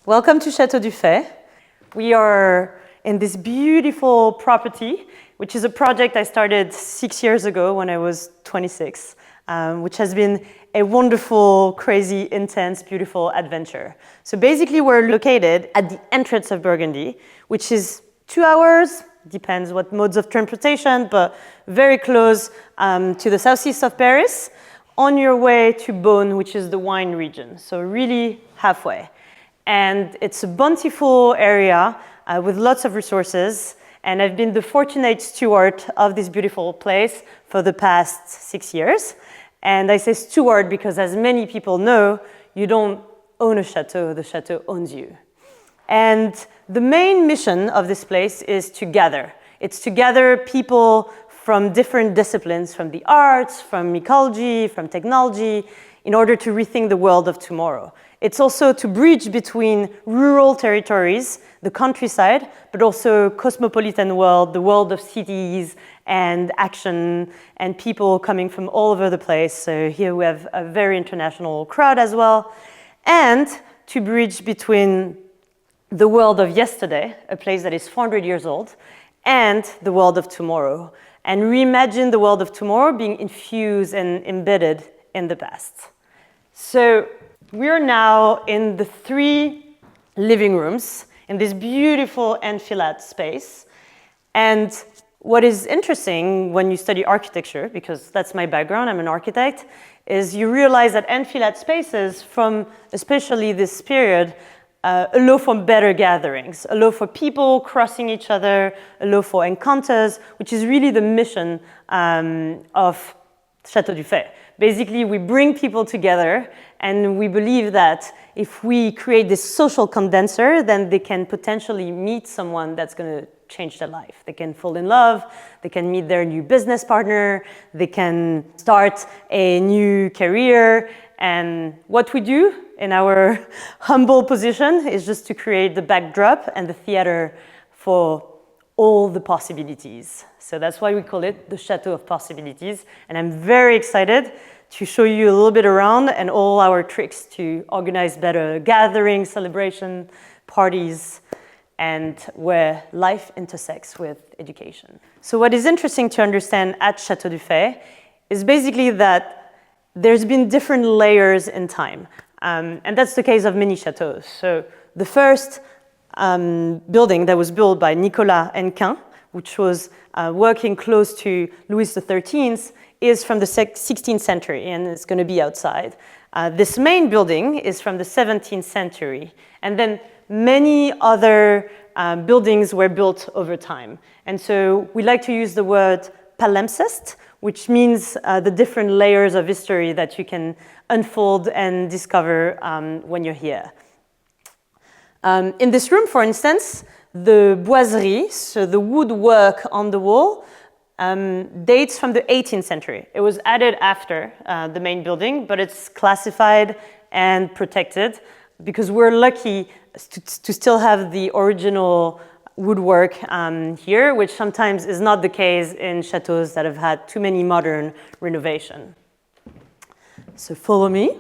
Welcome to Chateau du Fait. We are in this beautiful property, which is a project I started 6 years ago when I was 26, which has been a wonderful, crazy, intense, beautiful adventure. So basically we're located at the entrance of Burgundy, which is 2 hours, depends what modes of transportation, but very close to the southeast of Paris, on your way to Beaune, which is the wine region. So really halfway. And it's a bountiful area with lots of resources. And I've been the fortunate steward of this beautiful place for the past 6 years. And I say steward because, as many people know, you don't own a chateau, the chateau owns you. And the main mission of this place is to gather. It's to gather people from different disciplines, from the arts, from ecology, from technology, in order to rethink the world of tomorrow. It's also to bridge between rural territories, the countryside, but also cosmopolitan world, the world of cities and action and people coming from all over the place. So here we have a very international crowd as well. And to bridge between the world of yesterday, a place that is 400 years old, and the world of tomorrow, and reimagine the world of tomorrow being infused and embedded in the past. So we're now in the 3 living rooms in this beautiful enfilade space. And what is interesting when you study architecture, because that's my background, I'm an architect, is you realize that enfilade spaces from especially this period allow for better gatherings, allow for people crossing each other, allow for encounters, which is really the mission of Chateau du Fait. Basically, we bring people together, and we believe that if we create this social condenser, then they can potentially meet someone that's going to change their life. They can fall in love, they can meet their new business partner, they can start a new career. And what we do in our humble position is just to create the backdrop and the theater for all the possibilities. So that's why we call it the Chateau of Possibilities. And I'm very excited to show you a little bit around and all our tricks to organize better gatherings, celebration, parties, and where life intersects with education. So what is interesting to understand at Chateau du Fait is basically that there's been different layers in time. And that's the case of many chateaus. So the first building that was built by Nicolas Hennequin, which was working close to Louis XIII, is from the 16th century, and it's going to be outside. This main building is from the 17th century, and then many other buildings were built over time. And so we like to use the word palimpsest, which means the different layers of history that you can unfold and discover when you're here. In this room, for instance, the boiserie, so the woodwork on the wall, dates from the 18th century. It was added after the main building, but it's classified and protected because we're lucky to still have the original woodwork here, which sometimes is not the case in chateaus that have had too many modern renovation. So follow me.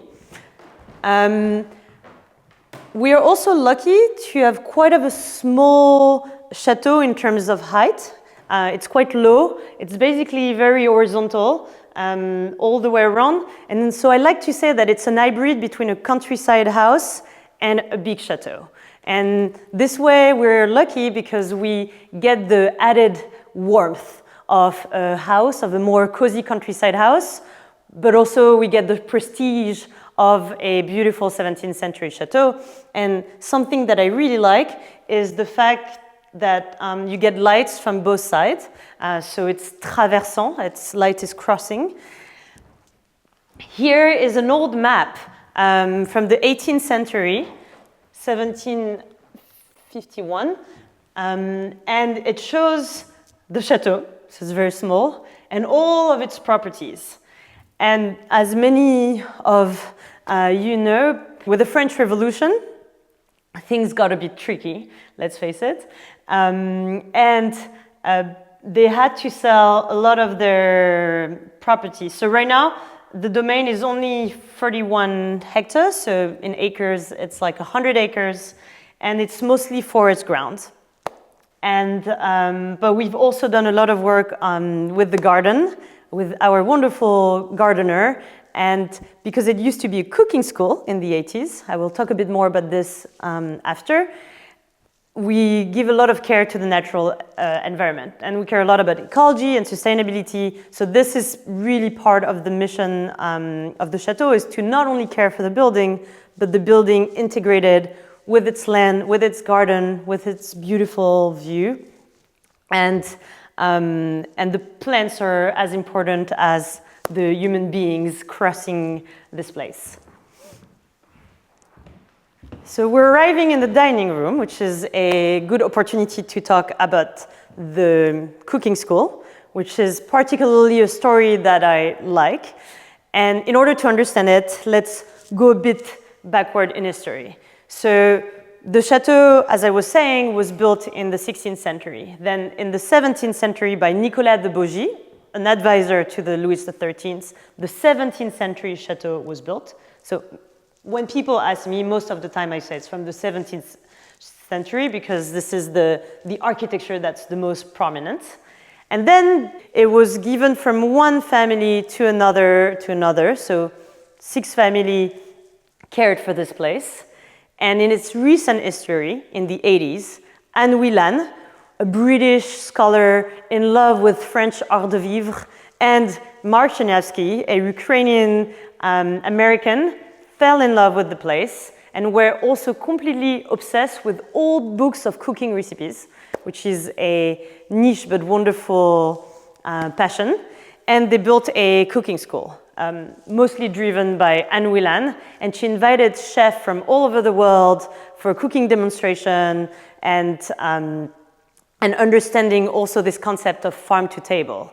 We are also lucky to have quite a small chateau in terms of height. It's quite low. It's basically very horizontal all the way around. And so I like to say that it's an hybrid between a countryside house and a big chateau. And this way we're lucky because we get the added warmth of a house, of a more cozy countryside house, but also we get the prestige of a beautiful 17th century chateau. And something that I really like is the fact that you get lights from both sides. So it's traversant, light is crossing. Here is an old map from the 18th century, 1751, and it shows the chateau, so it's very small, and all of its properties. And as many of you know, with the French Revolution, things got a bit tricky, let's face it. They had to sell a lot of their properties. So right now, the domain is only 31 hectares, so in acres, it's like 100 acres, and it's mostly forest ground. And, but we've also done a lot of work with the garden, with our wonderful gardener, and because it used to be a cooking school in the 80s, I will talk a bit more about this after, we give a lot of care to the natural environment, and we care a lot about ecology and sustainability. So this is really part of the mission of the Chateau, is to not only care for the building, but the building integrated with its land, with its garden, with its beautiful view. And the plants are as important as the human beings crossing this place. So we're arriving in the dining room, which is a good opportunity to talk about the cooking school, which is particularly a story that I like. And in order to understand it, let's go a bit backward in history. So the chateau, as I was saying, was built in the 16th century. Then in the 17th century by Nicolas de Bogy, an advisor to the Louis XIII, the 17th century chateau was built. So when people ask me, most of the time I say it's from the 17th century because this is the architecture that's the most prominent. And then it was given from one family to another. So 6 families cared for this place. And in its recent history, in the 80s, Anne Whelan, a British scholar in love with French art de vivre, and Mark Chernyavsky, a Ukrainian American, fell in love with the place and were also completely obsessed with old books of cooking recipes, which is a niche but wonderful passion. And they built a cooking school, mostly driven by Anne Whelan. And she invited chefs from all over the world for a cooking demonstration and understanding also this concept of farm to table.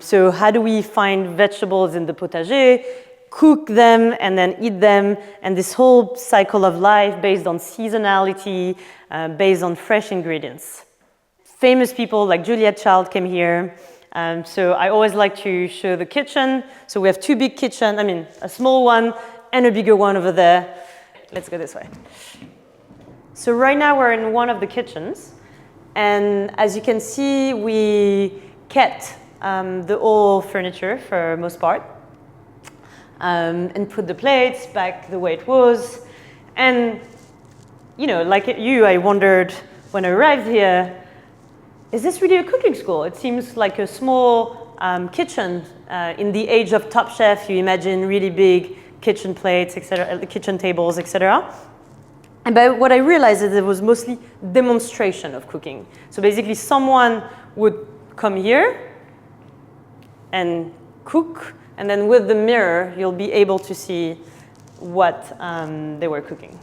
So how do we find vegetables in the potager, cook them and then eat them, and this whole cycle of life based on seasonality, based on fresh ingredients. Famous people like Juliet Child came here. So I always like to show the kitchen. So we have 2 big kitchens, a small one and a bigger one over there. Let's go this way. So right now we're in one of the kitchens. And as you can see, we kept the old furniture for most part. And put the plates back the way it was. And, you know, like you, I wondered when I arrived here, is this really a cooking school? It seems like a small kitchen. In the age of Top Chef, you imagine really big kitchen plates, etc., kitchen tables, etc. And but what I realized is it was mostly demonstration of cooking. So basically, someone would come here and cook, and then with the mirror, you'll be able to see what they were cooking.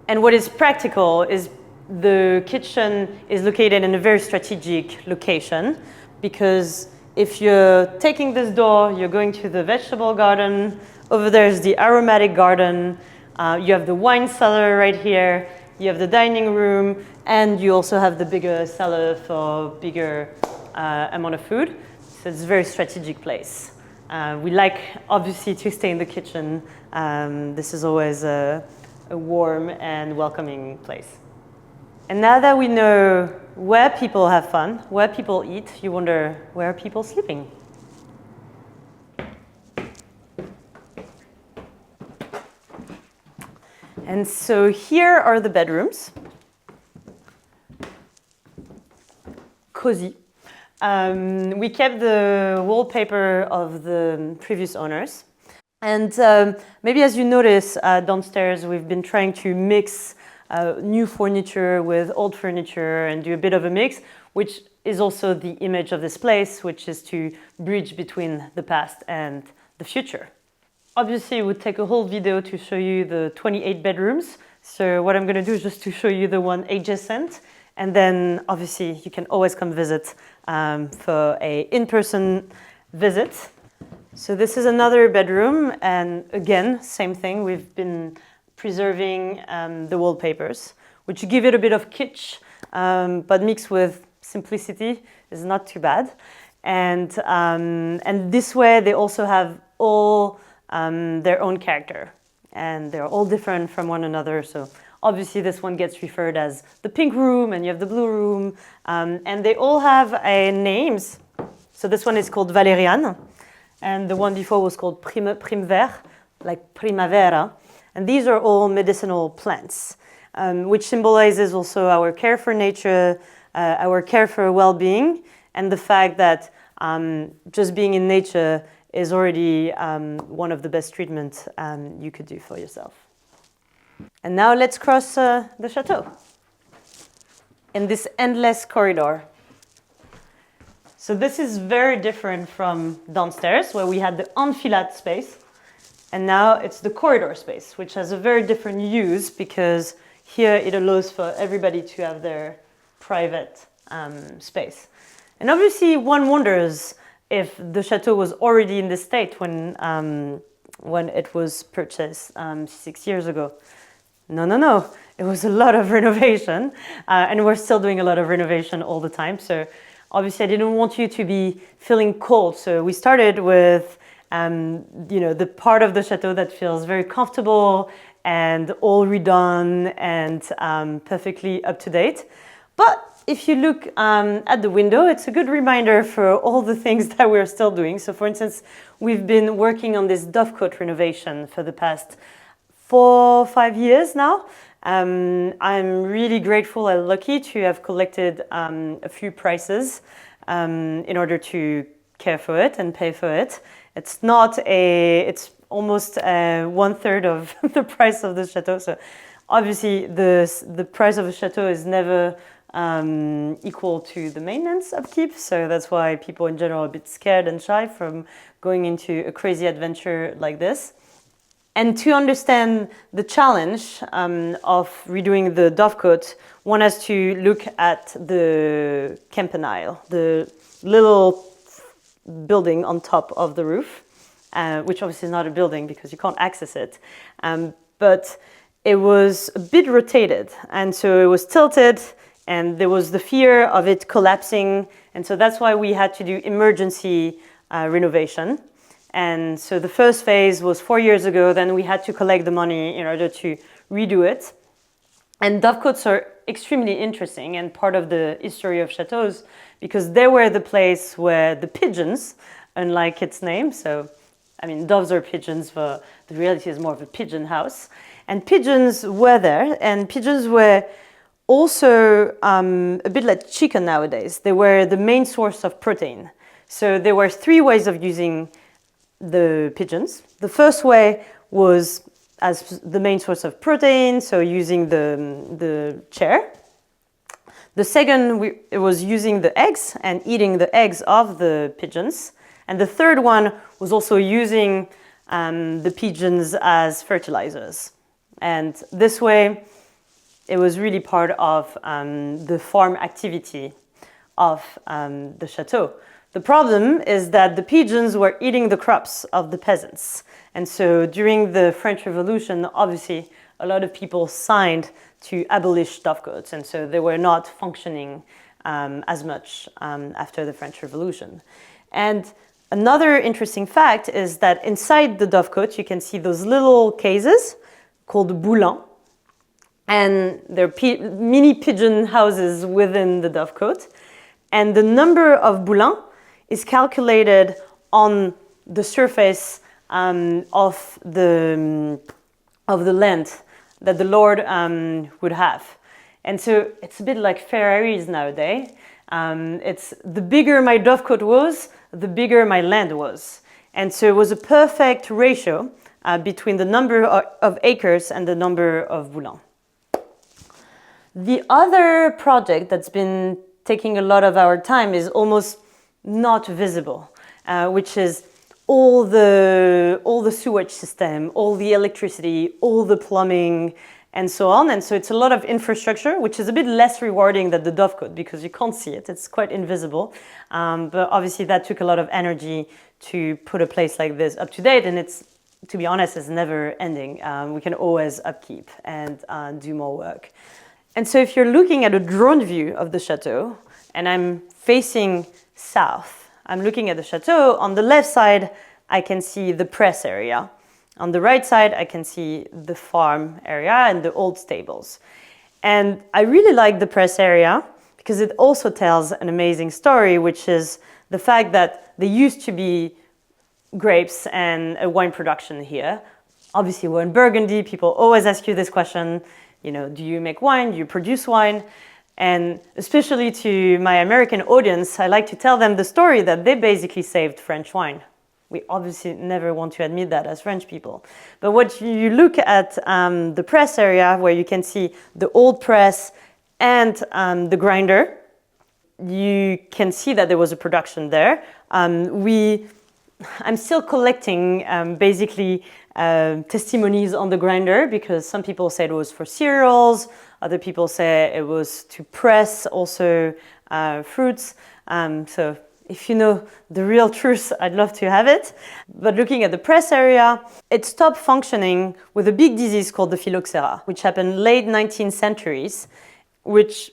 And what is practical is the kitchen is located in a very strategic location, because if you're taking this door, you're going to the vegetable garden. Over there is the aromatic garden. You have the wine cellar right here. You have the dining room, and you also have the bigger cellar for bigger amount of food. So it's a very strategic place. We like, obviously, to stay in the kitchen. This is always a warm and welcoming place. And now that we know where people have fun, where people eat, you wonder, where are people sleeping? And so here are the bedrooms. Cozy. We kept the wallpaper of the previous owners. And maybe as you notice, downstairs we've been trying to mix new furniture with old furniture and do a bit of a mix, which is also the image of this place, which is to bridge between the past and the future. Obviously, it would take a whole video to show you the 28 bedrooms. So what I'm going to do is just to show you the one adjacent. And then, obviously, you can always come visit for an in-person visit. So this is another bedroom. And again, same thing. We've been preserving the wallpapers, which give it a bit of kitsch, but mixed with simplicity is not too bad. And this way they also have all their own character, and they're all different from one another. So obviously this one gets referred as the pink room, and you have the blue room, and they all have names. So this one is called Valerian, and the one before was called Primver, like Primavera. And these are all medicinal plants, which symbolizes also our care for nature, our care for well-being, and the fact that just being in nature is already one of the best treatments you could do for yourself. And now let's cross the chateau in this endless corridor. So this is very different from downstairs, where we had the enfilade space, and now it's the corridor space, which has a very different use, because here it allows for everybody to have their private space. And obviously one wonders if the chateau was already in this state when it was purchased 6 years ago. No. It was a lot of renovation, and we're still doing a lot of renovation all the time. So obviously I didn't want you to be feeling cold. So we started with the part of the chateau that feels very comfortable and all redone and perfectly up to date. But if you look at the window, it's a good reminder for all the things that we're still doing. So for instance, we've been working on this dovecote renovation for the past 4 or 5 years now. I'm really grateful and lucky to have collected a few prices in order to care for it and pay for it. It's almost 1/3 of the price of the chateau. So obviously the price of a chateau is never equal to the maintenance upkeep. So that's why people in general are a bit scared and shy from going into a crazy adventure like this. And to understand the challenge of redoing the dovecote, one has to look at the campanile, the little building on top of the roof, which obviously is not a building because you can't access it. But it was a bit rotated, and so it was tilted, and there was the fear of it collapsing. And so that's why we had to do emergency renovation. And so the first phase was 4 years ago. Then we had to collect the money in order to redo it. And dovecotes are extremely interesting and part of the history of chateaus, because they were the place where the pigeons, unlike its name, so I mean doves are pigeons, but the reality is more of a pigeon house. And pigeons were there, and pigeons were also a bit like chicken nowadays. They were the main source of protein. So there were 3 ways of using the pigeons. The first way was as the main source of protein, so using the chair. The second it was using the eggs and eating the eggs of the pigeons. And the third one was also using the pigeons as fertilizers. And this way, it was really part of the farm activity of the chateau. The problem is that the pigeons were eating the crops of the peasants. And so during the French Revolution, obviously, a lot of people signed to abolish dovecotes. And so they were not functioning as much after the French Revolution. And another interesting fact is that inside the dovecote, you can see those little cases called boulins. And they're mini pigeon houses within the dovecote. And the number of boulins is calculated on the surface of the land that the Lord would have. And so it's a bit like Ferraris nowadays. It's the bigger my dovecote was, the bigger my land was. And so it was a perfect ratio between the number of acres and the number of boulins. The other project that's been taking a lot of our time is almost not visible, which is all the sewage system, all the electricity, all the plumbing, and so on. And so it's a lot of infrastructure, which is a bit less rewarding than the dovecote because you can't see it. It's quite invisible. But obviously that took a lot of energy to put a place like this up to date. And it's, to be honest, it's never ending. We can always upkeep and do more work. And so if you're looking at a drone view of the chateau, and I'm facing south I'm looking at the chateau. On the left side, I can see the press area. On the right side, I can see the farm area and the old stables. And I really like the press area because it also tells an amazing story, which is the fact that there used to be grapes and a wine production here. Obviously, we're in Burgundy. People always ask you this question, you know, do you make wine? Do you produce wine? And especially to my American audience, I like to tell them the story that they basically saved French wine. We obviously never want to admit that as French people. But what you look at the press area where you can see the old press and the grinder, you can see that there was a production there. I'm still collecting basically testimonies on the grinder because some people said it was for cereals, other people say it was to press also fruits. So if you know the real truth, I'd love to have it. But looking at the press area, it stopped functioning with a big disease called the phylloxera, which happened late 19th centuries, which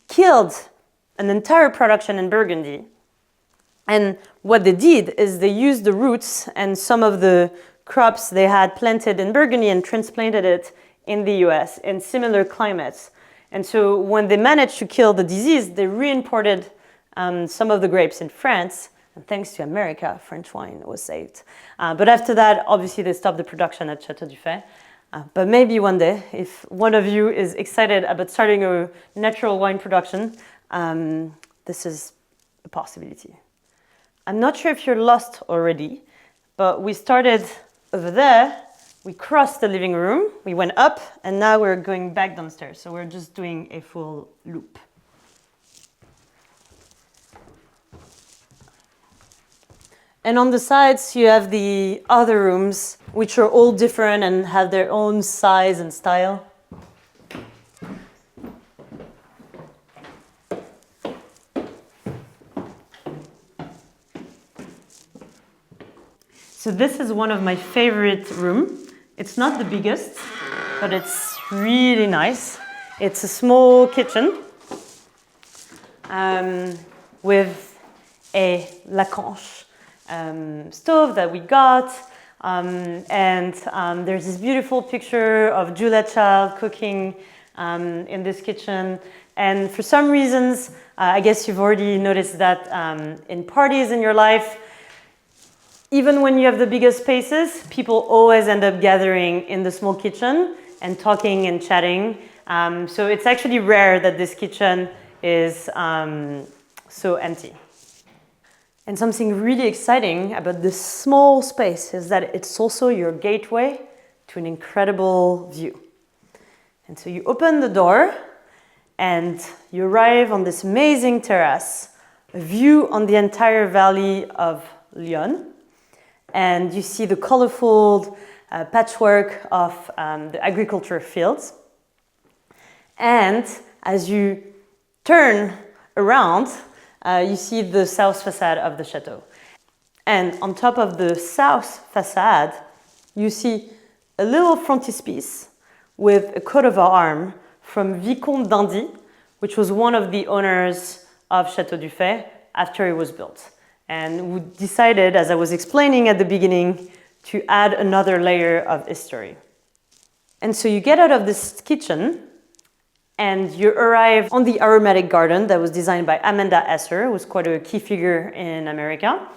killed an entire production in Burgundy. And what they did is they used the roots and some of the crops they had planted in Burgundy and transplanted it in the US in similar climates. And so when they managed to kill the disease, they re-imported some of the grapes in France. And thanks to America, French wine was saved. But after that, obviously, they stopped the production at Chateau. But maybe one day, if one of you is excited about starting a natural wine production, this is a possibility. I'm not sure if you're lost already, but we started over there. We crossed the living room, we went up, and now we're going back downstairs. So we're just doing a full loop. And on the sides, you have the other rooms, which are all different and have their own size and style. So this is one of my favorite rooms. It's not the biggest, but it's really nice. It's a small kitchen with a Lacanche stove that we got. There's this beautiful picture of Julia Child cooking in this kitchen. And for some reasons, I guess you've already noticed that in parties in your life, even when you have the biggest spaces, people always end up gathering in the small kitchen and talking and chatting. So it's actually rare that this kitchen is so empty. And something really exciting about this small space is that it's also your gateway to an incredible view. And so you open the door and you arrive on this amazing terrace, a view on the entire valley of Lyon. And you see the colorful patchwork of the agriculture fields. And as you turn around, you see the south facade of the chateau. And on top of the south facade, you see a little frontispiece with a coat of arms from Vicomte d'Indy, which was one of the owners of Chateau du Fay after it was built. And we decided, as I was explaining at the beginning, to add another layer of history. And so you get out of this kitchen and you arrive on the aromatic garden that was designed by Amanda Esser, who's quite a key figure in America.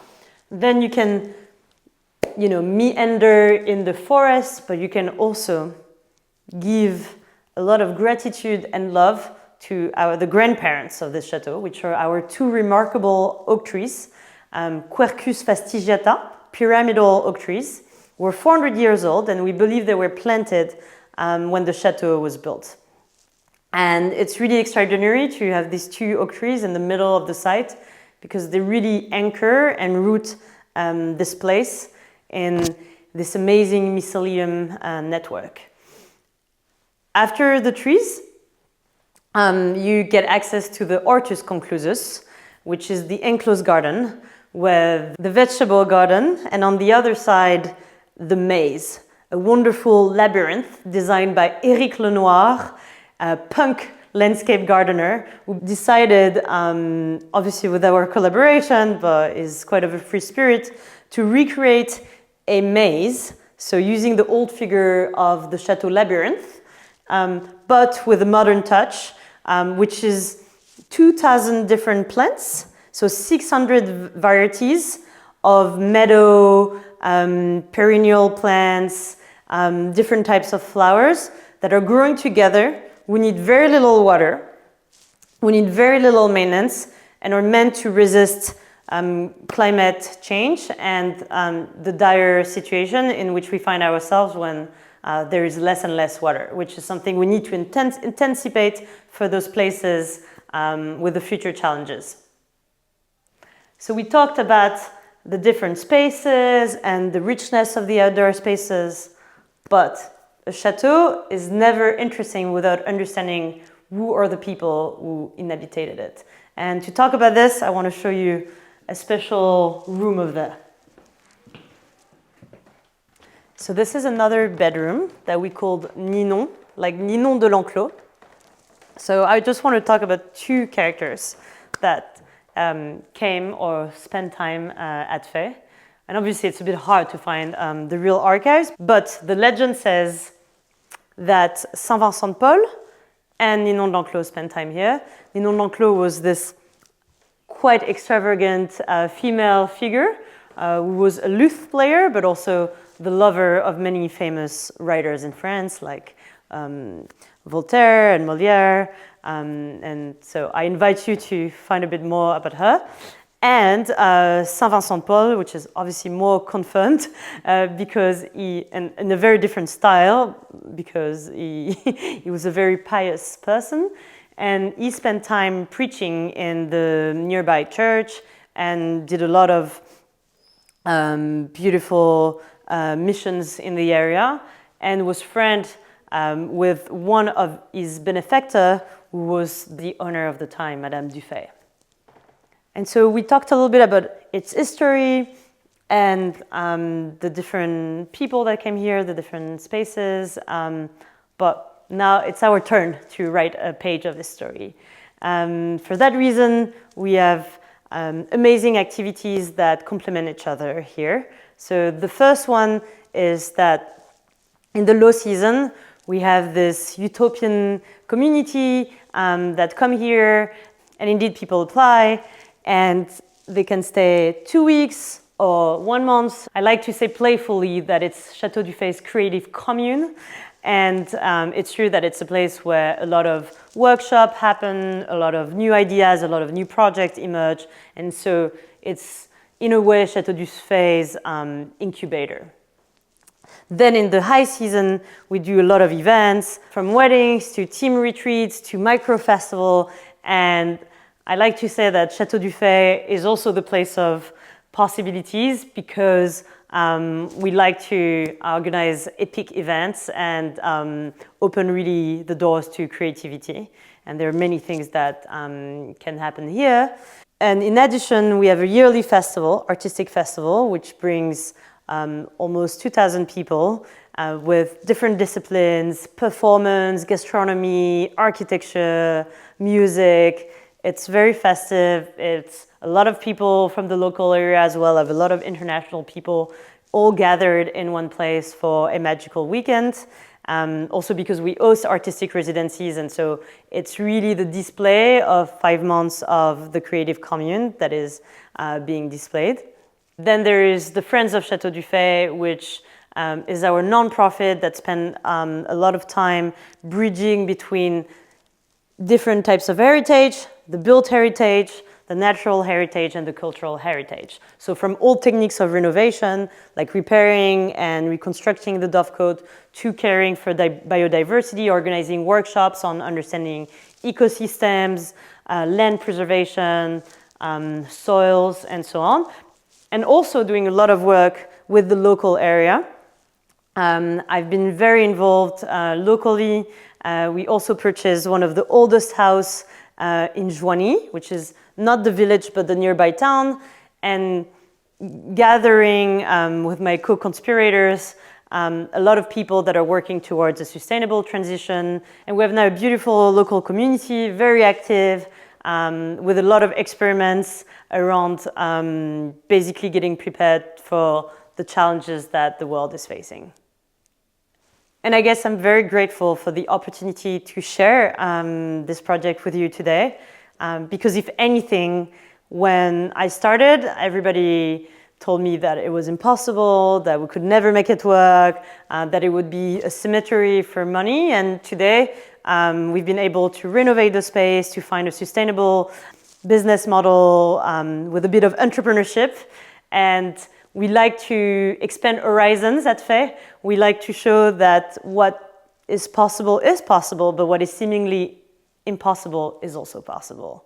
Then you can, meander in the forest, but you can also give a lot of gratitude and love to the grandparents of this chateau, which are our two remarkable oak trees. Quercus fastigiata, pyramidal oak trees, were 400 years old, and we believe they were planted when the chateau was built. And it's really extraordinary to have these two oak trees in the middle of the site because they really anchor and root this place in this amazing mycelium network. After the trees, you get access to the Hortus conclusus, which is the enclosed garden with the vegetable garden, and on the other side, the maze, a wonderful labyrinth designed by Éric Lenoir, a punk landscape gardener who decided, obviously with our collaboration, but is quite of a free spirit, to recreate a maze, so using the old figure of the Chateau labyrinth, but with a modern touch, which is 2,000 different plants, so 600 varieties of meadow, perennial plants, different types of flowers that are growing together. We need very little water, we need very little maintenance, and are meant to resist climate change and the dire situation in which we find ourselves when there is less and less water, which is something we need to intensify for those places with the future challenges. So we talked about the different spaces and the richness of the outdoor spaces, but a chateau is never interesting without understanding who are the people who inhabited it. And to talk about this, I want to show you a special room of that. So this is another bedroom that we called Ninon, like Ninon de l'Enclos. So I just want to talk about two characters that came or spent time at Fay. And obviously it's a bit hard to find the real archives, but the legend says that Saint Vincent de Paul and Ninon de l'Enclos spent time here. Ninon de l'Enclos was this quite extravagant female figure who was a lute player, but also the lover of many famous writers in France, like Voltaire and Molière. And so I invite you to find a bit more about her. And Saint Vincent de Paul, which is obviously more confirmed because in a very different style, because he was a very pious person. And he spent time preaching in the nearby church and did a lot of beautiful missions in the area, and was friend with one of his benefactors, who was the owner of the time, Madame Dufay. And so we talked a little bit about its history and the different people that came here, the different spaces, but now it's our turn to write a page of this story. For that reason, we have amazing activities that complement each other here. So the first one is that in the low season, we have this utopian community that come here, and indeed people apply, and they can stay 2 weeks or 1 month. I like to say playfully that it's Chateau du Fay's creative commune. And it's true that it's a place where a lot of workshops happen, a lot of new ideas, a lot of new projects emerge. And so it's, in a way, Chateau du Fay's incubator. Then in the high season, we do a lot of events, from weddings to team retreats to micro-festival. And I like to say that Chateau du Fay is also the place of possibilities, because we like to organize epic events and open really the doors to creativity. And there are many things that can happen here. And in addition, we have a yearly festival, artistic festival, which brings almost 2,000 people with different disciplines, performance, gastronomy, architecture, music. It's very festive. It's a lot of people from the local area as well, of a lot of international people all gathered in one place for a magical weekend. Also because we host artistic residencies, and so it's really the display of 5 months of the creative commune that is being displayed. Then there is the Friends of Chateau du Fay, which is our nonprofit that spend a lot of time bridging between different types of heritage, the built heritage, the natural heritage, and the cultural heritage. So from old techniques of renovation, like repairing and reconstructing the dovecote, to caring for biodiversity, organizing workshops on understanding ecosystems, land preservation, soils, and so on. And also doing a lot of work with the local area. I've been very involved locally. We also purchased one of the oldest house in Joigny, which is not the village, but the nearby town, and gathering with my co-conspirators a lot of people that are working towards a sustainable transition. And we have now a beautiful local community, very active, with a lot of experiments around basically getting prepared for the challenges that the world is facing. And I guess I'm very grateful for the opportunity to share this project with you today, because if anything, when I started, everybody told me that it was impossible, that we could never make it work, that it would be a cemetery for money. And today, we've been able to renovate the space, to find a sustainable business model with a bit of entrepreneurship. And we like to expand horizons at Fay. We like to show that what is possible, but what is seemingly impossible is also possible.